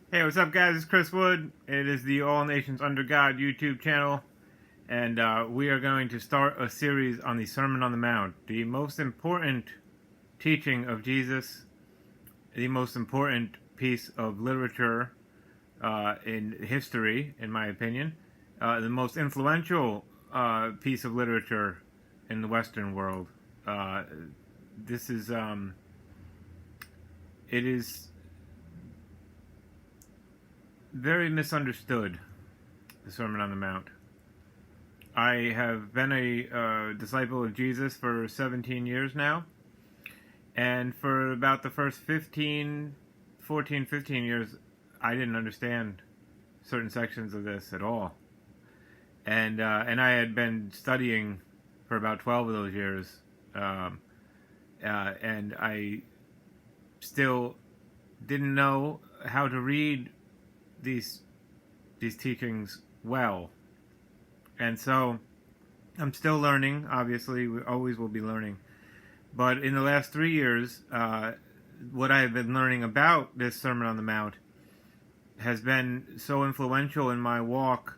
Hey, what's up, guys? It's Chris Wood. It is the All Nations Under God YouTube channel, and we are going to start a series on the Sermon on the Mount, the most important teaching of Jesus, the most important piece of literature in history, in my opinion, the most influential piece of literature in the Western world. This is, it is very misunderstood, the Sermon on the Mount. I have been a disciple of Jesus for 17 years now, and for about the first 15 years, I didn't understand certain sections of this at all. And I had been studying for about 12 of those years, and I still didn't know how to read these teachings well. And so I'm still learning. Obviously, we always will be learning. But in the last 3 years, what I have been learning about this Sermon on the Mount has been so influential in my walk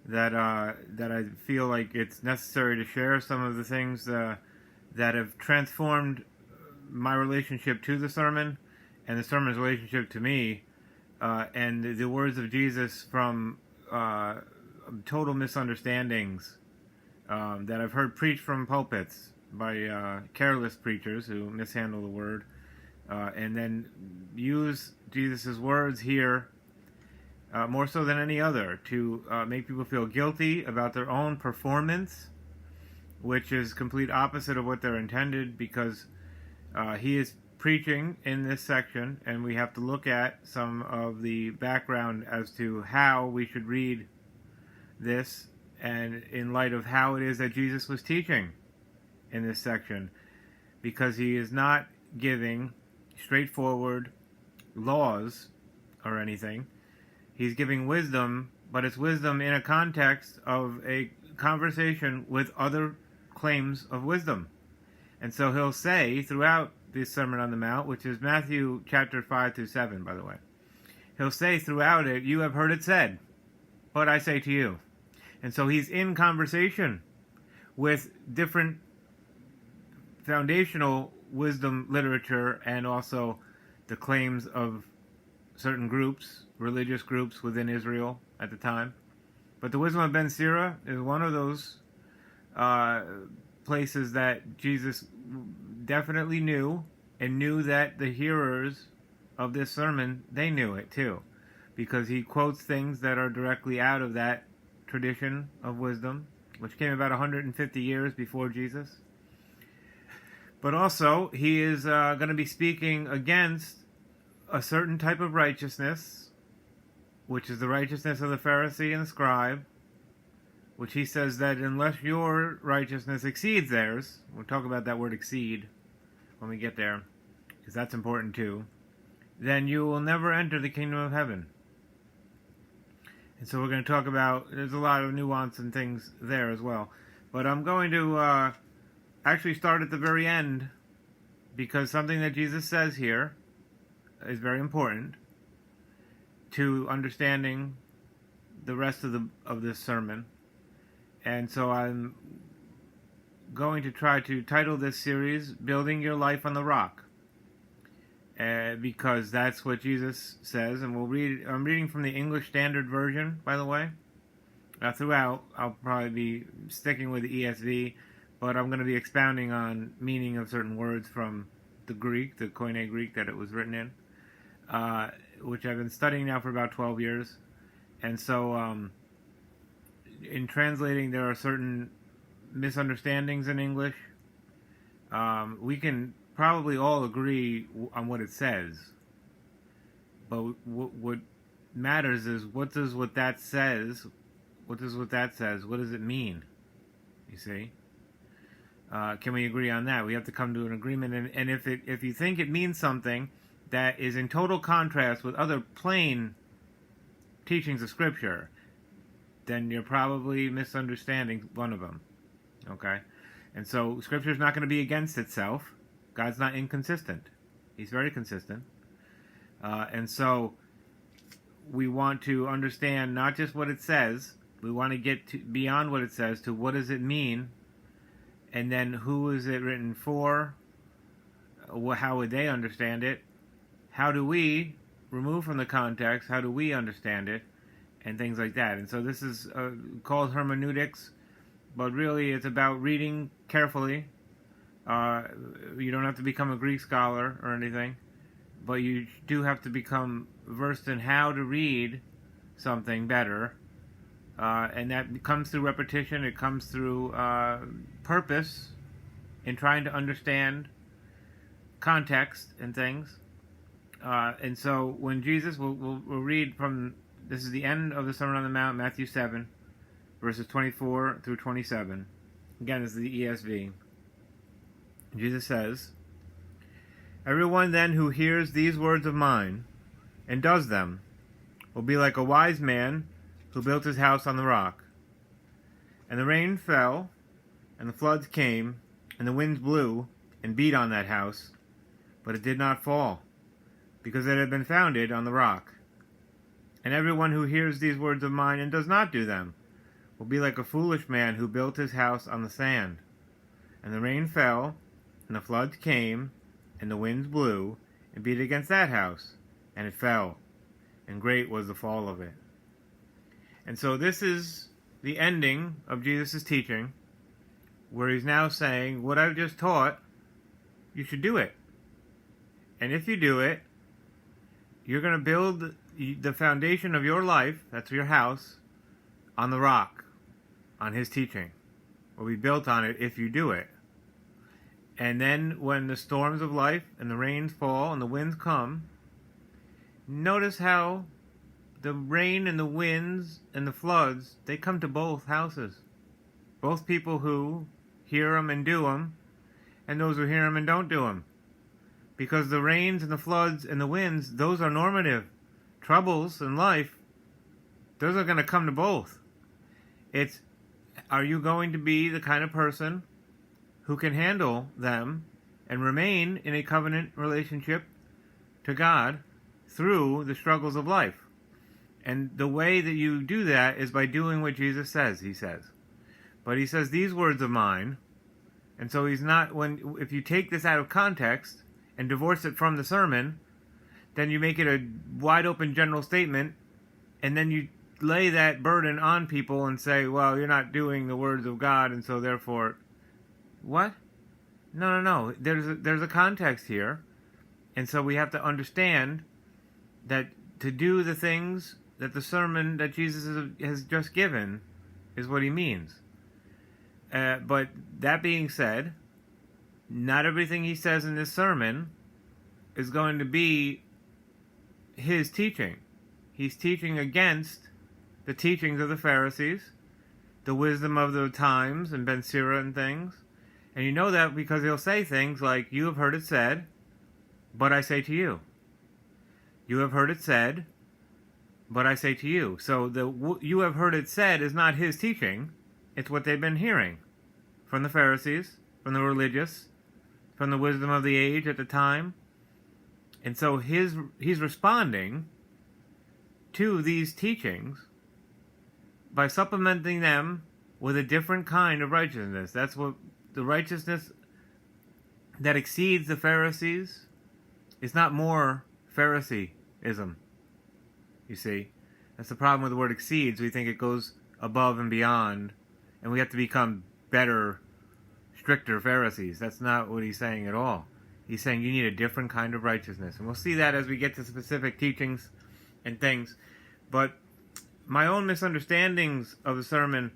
that I feel like it's necessary to share some of the things that have transformed my relationship to the sermon and the sermon's relationship to me, and the words of Jesus from total misunderstandings that I've heard preached from pulpits by careless preachers who mishandle the word, and then use Jesus' words here more so than any other to make people feel guilty about their own performance, which is complete opposite of what they're intended, because he is preaching in this section, and we have to look at some of the background as to how we should read this, and in light of how it is that Jesus was teaching in this section, because he is not giving straightforward laws or anything. He's giving wisdom, but it's wisdom in a context of a conversation with other claims of wisdom. And so he'll say throughout this Sermon on the Mount, which is Matthew chapter 5 through 7, by the way, he'll say throughout it, "You have heard it said, but I say to you." And so he's in conversation with different foundational wisdom literature and also the claims of certain groups, religious groups within Israel at the time. But the wisdom of Ben Sira is one of those places that Jesus definitely knew, and knew that the hearers of this sermon, they knew it too, because he quotes things that are directly out of that tradition of wisdom, which came about 150 years before Jesus. But also, he is going to be speaking against a certain type of righteousness, which is the righteousness of the Pharisee and the scribe, which he says that unless your righteousness exceeds theirs, we'll talk about that word exceed when we get there, because that's important too, then you will never enter the kingdom of heaven. And so we're going to talk about, there's a lot of nuance and things there as well. But I'm going to actually start at the very end, because something that Jesus says here is very important to understanding the rest of this sermon. And so I'm going to try to title this series "Building Your Life on the Rock," because that's what Jesus says. And we'll read. I'm reading from the English Standard Version, by the way. Throughout, I'll probably be sticking with the ESV, but I'm going to be expounding on meaning of certain words from the Greek, the Koine Greek that it was written in, which I've been studying now for about 12 years. And so, in translating, there are certain misunderstandings in English. We can probably all agree on what it says, but what matters is what does that says? What does it mean? You see, can we agree on that? We have to come to an agreement. And if you think it means something that is in total contrast with other plain teachings of Scripture, then you're probably misunderstanding one of them. Okay? And so Scripture is not going to be against itself. God's not inconsistent. He's very consistent. And so we want to understand not just what it says, we want to get to beyond what it says to what does it mean, and then who is it written for, how would they understand it, how do we remove from the context, how do we understand it, and things like that. And so this is called hermeneutics, but really it's about reading carefully. You don't have to become a Greek scholar or anything, but you do have to become versed in how to read something better, and that comes through repetition. It comes through purpose in trying to understand context and things. And so when Jesus, we'll read from, this is the end of the Sermon on the Mount, Matthew 7, verses 24 through 27. Again, this is the ESV. Jesus says, "Everyone then who hears these words of mine and does them will be like a wise man who built his house on the rock. And the rain fell, and the floods came, and the winds blew and beat on that house, but it did not fall, because it had been founded on the rock. And everyone who hears these words of mine and does not do them will be like a foolish man who built his house on the sand. And the rain fell, and the floods came, and the winds blew and beat against that house, and it fell, and great was the fall of it." And so this is the ending of Jesus' teaching, where he's now saying, what I've just taught, you should do it. And if you do it, you're going to build the foundation of your life, that's your house, on the rock, on his teaching. Will be built on it if you do it. And then when the storms of life and the rains fall and the winds come, notice how the rain and the winds and the floods, they come to both houses. Both people who hear them and do them, and those who hear them and don't do them. Because the rains and the floods and the winds, those are normative. Troubles in life, those are going to come to both. It's, are you going to be the kind of person who can handle them and remain in a covenant relationship to God through the struggles of life? And the way that you do that is by doing what Jesus says, he says. But he says, these words of mine, and so he's not, if you take this out of context and divorce it from the sermon, then you make it a wide open general statement, and then you lay that burden on people and say, well, you're not doing the words of God, and so therefore, what? No. There's a context here, and so we have to understand that to do the things that the sermon that Jesus has just given is what he means. But that being said, not everything he says in this sermon is going to be his teaching. He's teaching against the teachings of the Pharisees, the wisdom of the times and Ben Sira and things. And you know that because he'll say things like, you have heard it said, but I say to you. You have heard it said, but I say to you. So the you have heard it said is not his teaching. It's what they've been hearing from the Pharisees, from the religious, from the wisdom of the age at the time. And so he's responding to these teachings by supplementing them with a different kind of righteousness. That's what the righteousness that exceeds the Pharisees is not more Phariseeism. You see, that's the problem with the word exceeds. We think it goes above and beyond, and we have to become better, stricter Pharisees. That's not what he's saying at all. He's saying you need a different kind of righteousness. And we'll see that as we get to specific teachings and things. But my own misunderstandings of the sermon,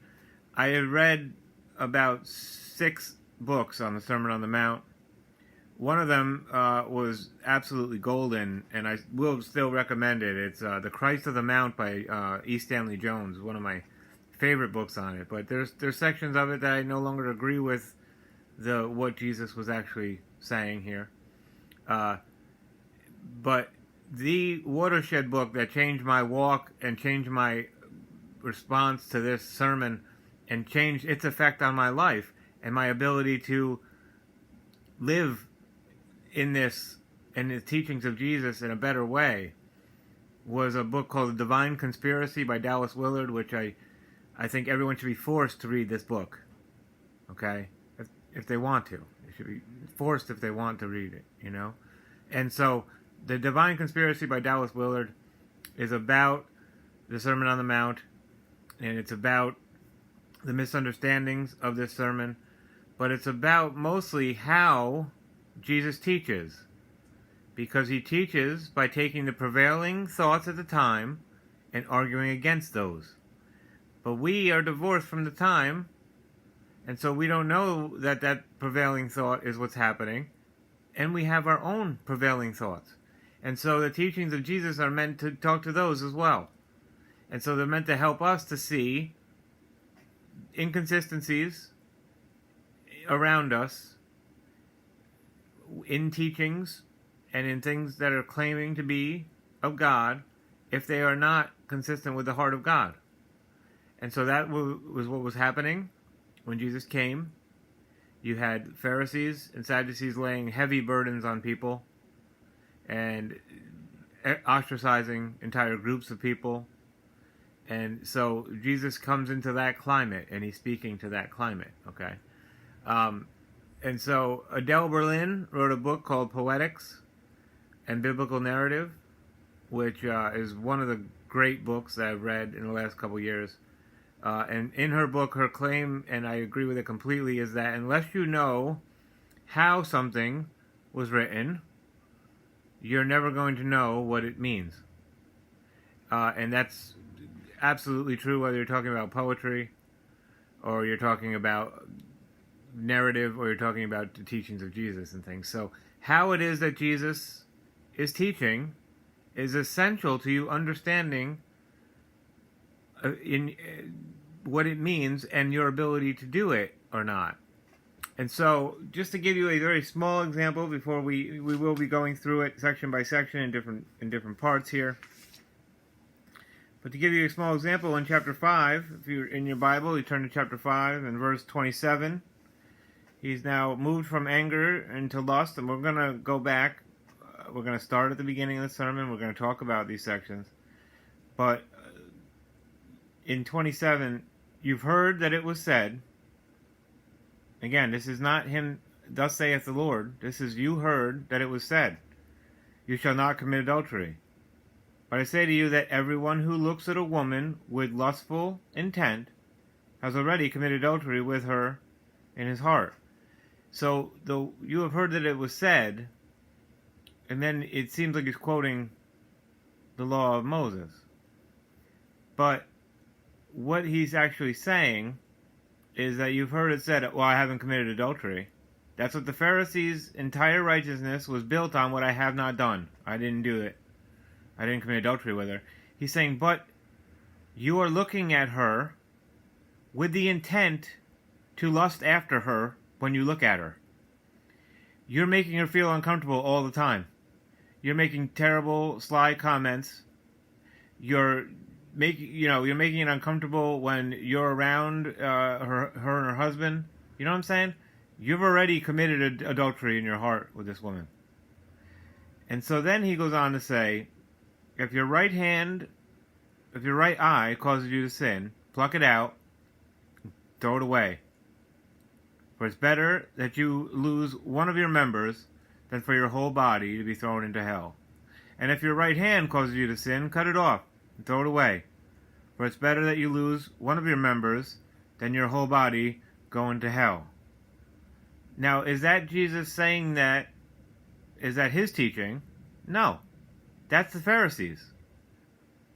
I had read about 6 books on the Sermon on the Mount. One of them was absolutely golden, and I will still recommend it. It's The Christ of the Mount by E. Stanley Jones, one of my favorite books on it. But there's sections of it that I no longer agree with what Jesus was actually saying here. But the watershed book that changed my walk and changed my response to this sermon and changed its effect on my life and my ability to live in the teachings of Jesus in a better way was a book called The Divine Conspiracy by Dallas Willard, which I think everyone should be forced to read this book. Okay? If they want to. They should be forced if they want to read it, you know? And so, The Divine Conspiracy by Dallas Willard is about the Sermon on the Mount, and it's about the misunderstandings of this sermon, but it's about mostly how Jesus teaches. Because he teaches by taking the prevailing thoughts at the time and arguing against those. But we are divorced from the time, and so we don't know that that prevailing thought is what's happening, and we have our own prevailing thoughts. And so the teachings of Jesus are meant to talk to those as well. And so they're meant to help us to see inconsistencies around us in teachings and in things that are claiming to be of God if they are not consistent with the heart of God. And so that was what was happening when Jesus came. You had Pharisees and Sadducees laying heavy burdens on people and ostracizing entire groups of people. And so Jesus comes into that climate, and he's speaking to that climate, okay? And so Adele Berlin wrote a book called Poetics and Biblical Narrative, which is one of the great books that I've read in the last couple years. And in her book, her claim, and I agree with it completely, is that unless you know how something was written, you're never going to know what it means. And that's absolutely true whether you're talking about poetry, or you're talking about narrative, or you're talking about the teachings of Jesus and things. So how it is that Jesus is teaching is essential to you understanding what it means and your ability to do it or not. And so, just to give you a very small example, before we will be going through it section by section in different parts here. But to give you a small example, in chapter 5, if you're in your Bible, you turn to chapter 5 and verse 27. He's now moved from anger into lust, and we're going to go back. We're going to start at the beginning of the sermon. We're going to talk about these sections. But in 27, you've heard that it was said. Again, this is not him, thus saith the Lord. This is you heard that it was said, you shall not commit adultery. But I say to you that everyone who looks at a woman with lustful intent has already committed adultery with her in his heart. So, though you have heard that it was said, and then it seems like he's quoting the law of Moses. But what he's actually saying is that you've heard it said, well, I haven't committed adultery. That's what the Pharisees' entire righteousness was built on, what I have not done. I didn't do it. I didn't commit adultery with her. He's saying, but you are looking at her with the intent to lust after her when you look at her. You're making her feel uncomfortable all the time. You're making terrible, sly comments. You're making it uncomfortable when you're around her and her husband. You know what I'm saying? You've already committed adultery in your heart with this woman. And so then he goes on to say, if your right eye causes you to sin, pluck it out, throw it away. For it's better that you lose one of your members than for your whole body to be thrown into hell. And if your right hand causes you to sin, cut it off and throw it away. For it's better that you lose one of your members than your whole body go into hell. Now, is that Jesus saying that? Is that his teaching? No. That's the Pharisees.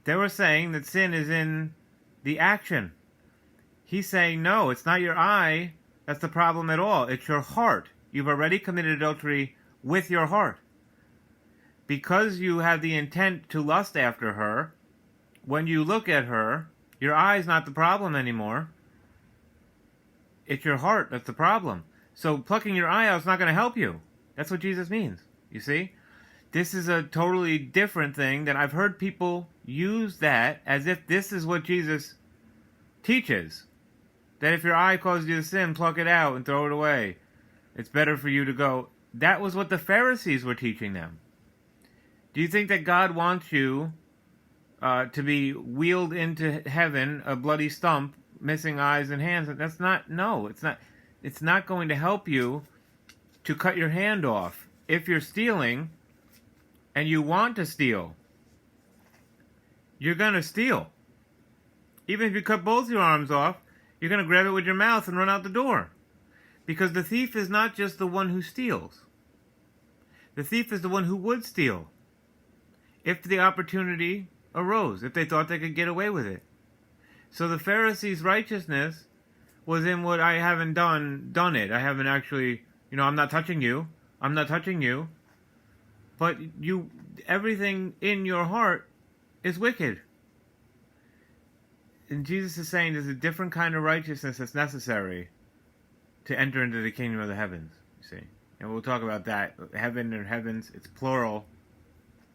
They were saying that sin is in the action. He's saying, no, it's not your eye that's the problem at all. It's your heart. You've already committed adultery with your heart. Because you have the intent to lust after her, when you look at her, your eye's not the problem anymore. It's your heart that's the problem. So plucking your eye out is not going to help you. That's what Jesus means. You see? This is a totally different thing that I've heard people use that as if this is what Jesus teaches. That if your eye causes you to sin, pluck it out and throw it away. It's better for you to go. That was what the Pharisees were teaching them. Do you think that God wants you to be wheeled into heaven, a bloody stump, missing eyes and hands. That's not, no, it's not. It's not going to help you to cut your hand off. If you're stealing and you want to steal, you're going to steal. Even if you cut both your arms off, you're going to grab it with your mouth and run out the door. Because the thief is not just the one who steals. The thief is the one who would steal if the opportunity arose, if they thought they could get away with it. So the Pharisees' righteousness was in what I haven't done it. I haven't actually, I'm not touching you. I'm not touching you. But everything in your heart is wicked. And Jesus is saying there's a different kind of righteousness that's necessary to enter into the kingdom of the heavens, you see. And we'll talk about that. Heaven and heavens, it's plural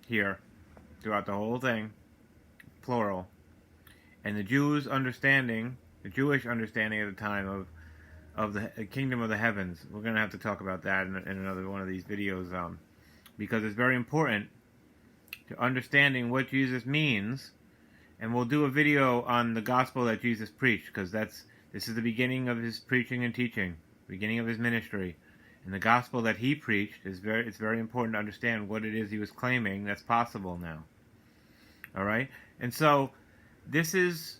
here throughout the whole thing. Plural. And the Jewish understanding at the time of the kingdom of the heavens, we're going to have to talk about that in another one of these videos, because it's very important to understanding what Jesus means. And we'll do a video on the gospel that Jesus preached, because this is the beginning of his preaching and teaching, beginning of his ministry. And the gospel that he preached it's very important to understand what it is he was claiming that's possible now. All right? And so this is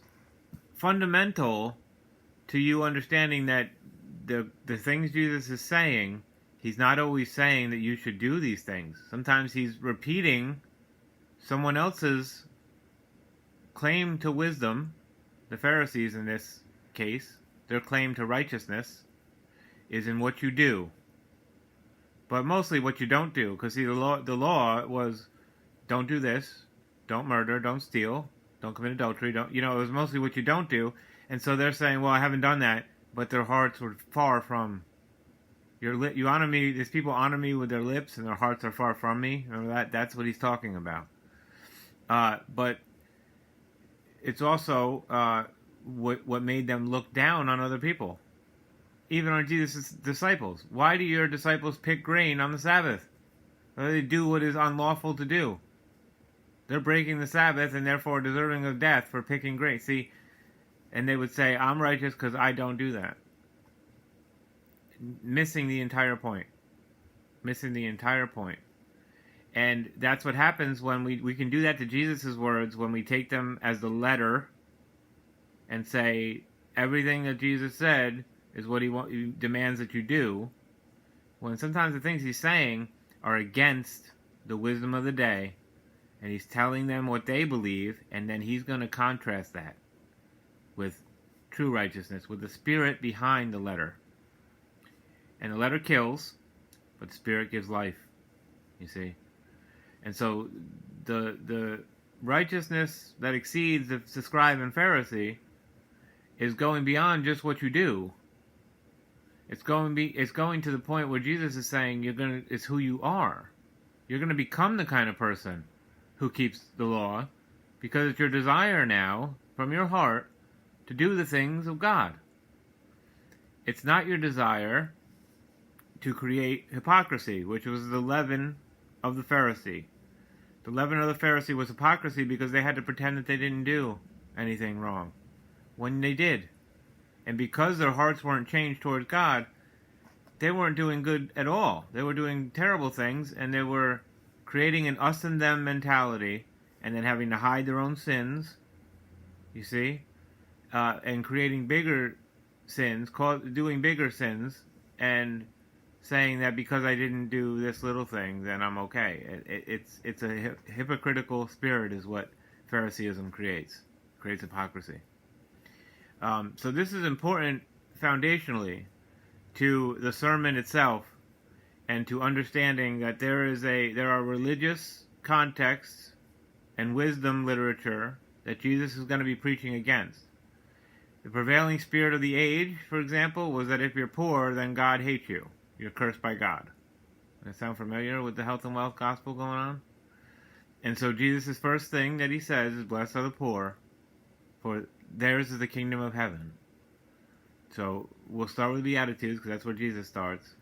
fundamental to you understanding that the things Jesus is saying, he's not always saying that you should do these things. Sometimes he's repeating someone else's claim to wisdom. The Pharisees in this case, their claim to righteousness is in what you do, but mostly what you don't do. Because see, the law was, don't do this, don't murder, don't steal, don't commit adultery, it was mostly what you don't do. And so they're saying, well, I haven't done that, but their hearts were far from you honor me. These people honor me with their lips, and their hearts are far from me. Remember that? That's what he's talking about. But it's also what made them look down on other people, even on Jesus' disciples. Why do your disciples pick grain on the Sabbath? Why do they do what is unlawful to do? They're breaking the Sabbath and therefore deserving of death for picking grain. See, and they would say, I'm righteous because I don't do that. Missing the entire point. And that's what happens when we can do that to Jesus' words, when we take them as the letter and say everything that Jesus said is what he demands that you do, when sometimes the things he's saying are against the wisdom of the day, and he's telling them what they believe, and then he's going to contrast that with true righteousness, with the spirit behind the letter. And the letter kills, but the spirit gives life, you see. And so the righteousness that exceeds the scribe and Pharisee is going beyond just what you do. It's going to the point where Jesus is saying it's who you are. You're going to become the kind of person who keeps the law, because it's your desire now from your heart to do the things of God. It's not your desire to create hypocrisy, which was the leaven of the Pharisee. The leaven of the Pharisee was hypocrisy because they had to pretend that they didn't do anything wrong when they did. And because their hearts weren't changed towards God, they weren't doing good at all. They were doing terrible things, and they were creating an us and them mentality, and then having to hide their own sins, you see, and creating bigger sins, doing bigger sins, and saying that because I didn't do this little thing, then I'm okay. It's a hypocritical spirit is what Phariseeism creates hypocrisy. So this is important foundationally to the sermon itself, and to understanding that there are religious contexts and wisdom literature that Jesus is going to be preaching against. The prevailing spirit of the age, for example, was that if you're poor, then God hates you. You're cursed by God. Does that sound familiar with the health and wealth gospel going on? And so Jesus' first thing that he says is, blessed are the poor, for theirs is the kingdom of heaven. So we'll start with Beatitudes, because that's where Jesus starts,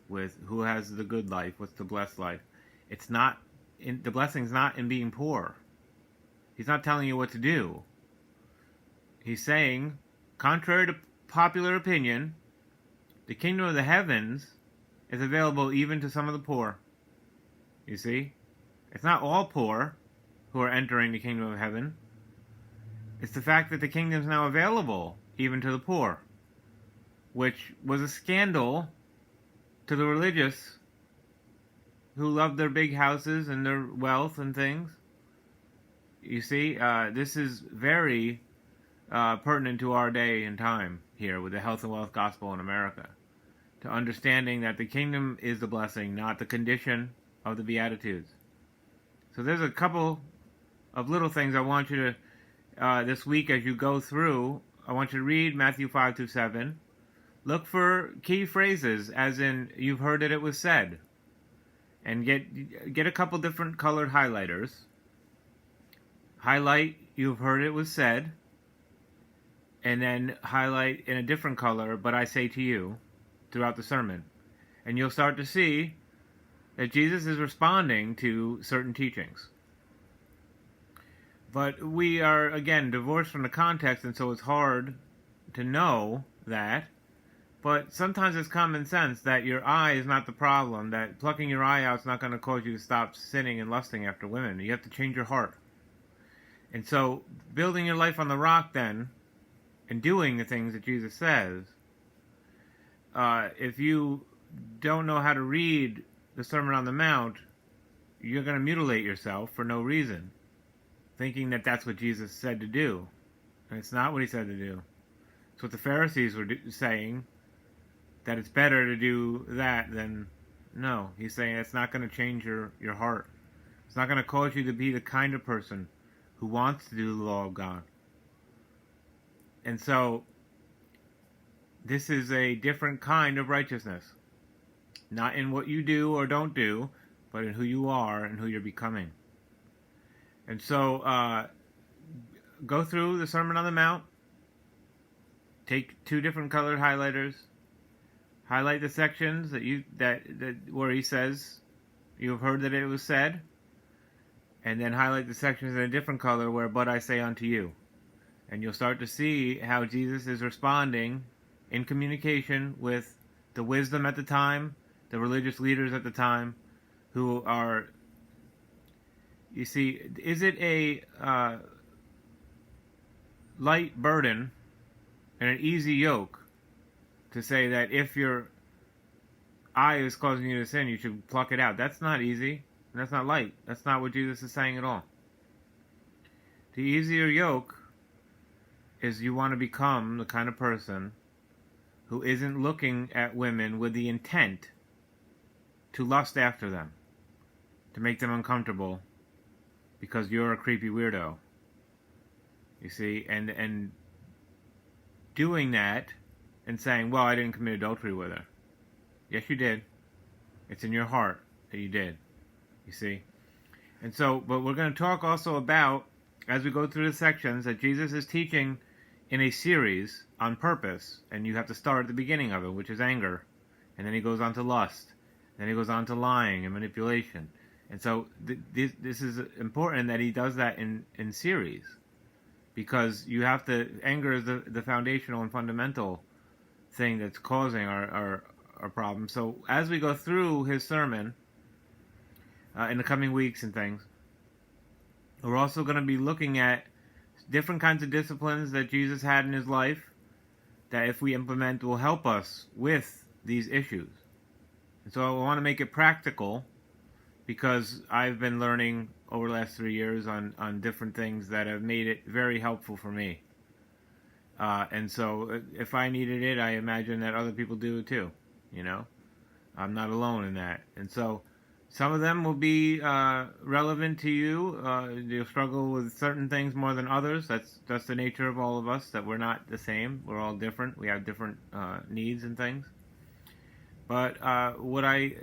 with who has the good life, what's the blessed life. The blessing's not in being poor. He's not telling you what to do. He's saying, contrary to popular opinion, the kingdom of the heavens is available even to some of the poor. You see? It's not all poor who are entering the kingdom of heaven. It's the fact that the kingdom is now available even to the poor, which was a scandal to the religious who loved their big houses and their wealth and things. You see, this is very pertinent to our day and time here with the health and wealth gospel in America, to understanding that the kingdom is the blessing, not the condition of the Beatitudes. So there's a couple of little things I want you to, this week as you go through, I want you to read Matthew 5 through 7. Look for key phrases, as in, you've heard that it was said. And get a couple different colored highlighters. Highlight, you've heard it was said. And then highlight in a different color, but I say to you, throughout the sermon. And you'll start to see that Jesus is responding to certain teachings. But we are, again, divorced from the context, and so it's hard to know that. But sometimes it's common sense that your eye is not the problem, that plucking your eye out is not going to cause you to stop sinning and lusting after women. You have to change your heart. And so, building your life on the rock then, and doing the things that Jesus says, if you don't know how to read the Sermon on the Mount, you're going to mutilate yourself for no reason, thinking that that's what Jesus said to do. And it's not what he said to do. It's what the Pharisees were saying, that it's better to do that than... No, he's saying it's not going to change your heart. It's not going to cause you to be the kind of person who wants to do the law of God. And so, this is a different kind of righteousness. Not in what you do or don't do, but in who you are and who you're becoming. And so, go through the Sermon on the Mount. Take 2 different colored highlighters. Highlight the sections that where he says, you have heard that it was said. And then highlight the sections in a different color where, but I say unto you. And you'll start to see how Jesus is responding in communication with the wisdom at the time, the religious leaders at the time, who are, you see, is it a light burden and an easy yoke to say that if your eye is causing you to sin, you should pluck it out? That's not easy, and that's not light. That's not what Jesus is saying at all. The easier yoke is you want to become the kind of person who isn't looking at women with the intent to lust after them, to make them uncomfortable because you're a creepy weirdo. You see, and doing that and saying, well, I didn't commit adultery with her. Yes, you did. It's in your heart that you did. You see? And so, but we're going to talk also about, as we go through the sections, that Jesus is teaching in a series on purpose, and you have to start at the beginning of it, which is anger, and then he goes on to lust, then he goes on to lying and manipulation. And so this is important that he does that in series, because you have to, anger is the foundational and fundamental thing that's causing our problem. So as we go through his sermon in the coming weeks and things, we're also going to be looking at different kinds of disciplines that Jesus had in his life that if we implement will help us with these issues. And so I want to make it practical, because I've been learning over the last 3 years on different things that have made it very helpful for me. And so if I needed it, I imagine that other people do it too. You know, I'm not alone in that. And so some of them will be relevant to you. You'll struggle with certain things more than others. That's the nature of all of us, that we're not the same. We're all different. We have different needs and things. But what I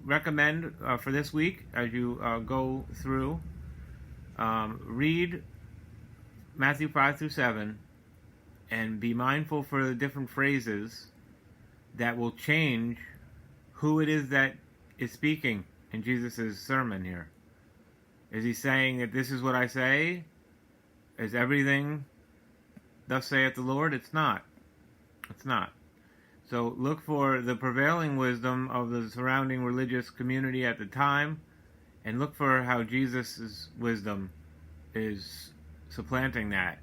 recommend for this week, as you go through, read Matthew 5 through 7, and be mindful for the different phrases that will change who it is that is speaking in Jesus' sermon here. Is he saying that this is what I say, Is everything thus saith the Lord? It's not. It's not. So look for the prevailing wisdom of the surrounding religious community at the time, and look for how Jesus' wisdom is supplanting that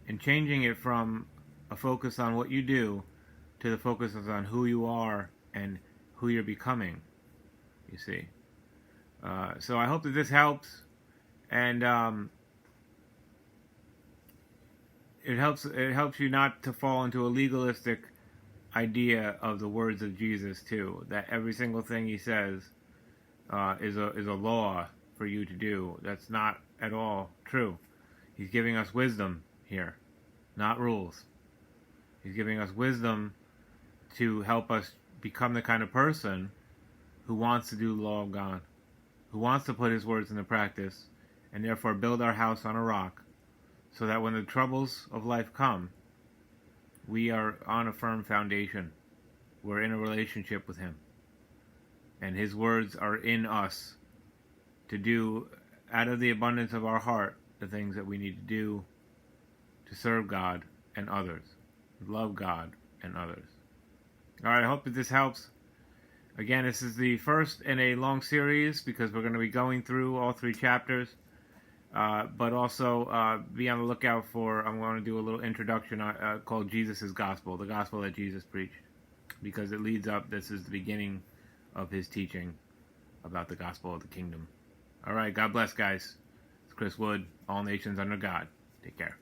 and changing it from a focus on what you do to the focus on who you are and who you're becoming, you see. So I hope that this helps, and it helps you not to fall into a legalistic idea of the words of Jesus too, that every single thing he says is a law for you to do. That's not at all true. He's giving us wisdom here, not rules. He's giving us wisdom to help us become the kind of person who wants to do the law of God, who wants to put his words into practice, and therefore build our house on a rock, so that when the troubles of life come, we are on a firm foundation. We're in a relationship with him, and his words are in us to do, out of the abundance of our heart, the things that we need to do to serve God and others, love God and others. All right, I hope that this helps. Again, this is the first in a long series, because we're going to be going through all 3 chapters. But also be on the lookout for, I'm going to do a little introduction called Jesus' Gospel, the gospel that Jesus preached, because it leads up, this is the beginning of his teaching about the gospel of the kingdom. All right, God bless, guys. It's Chris Wood, All Nations Under God. Take care.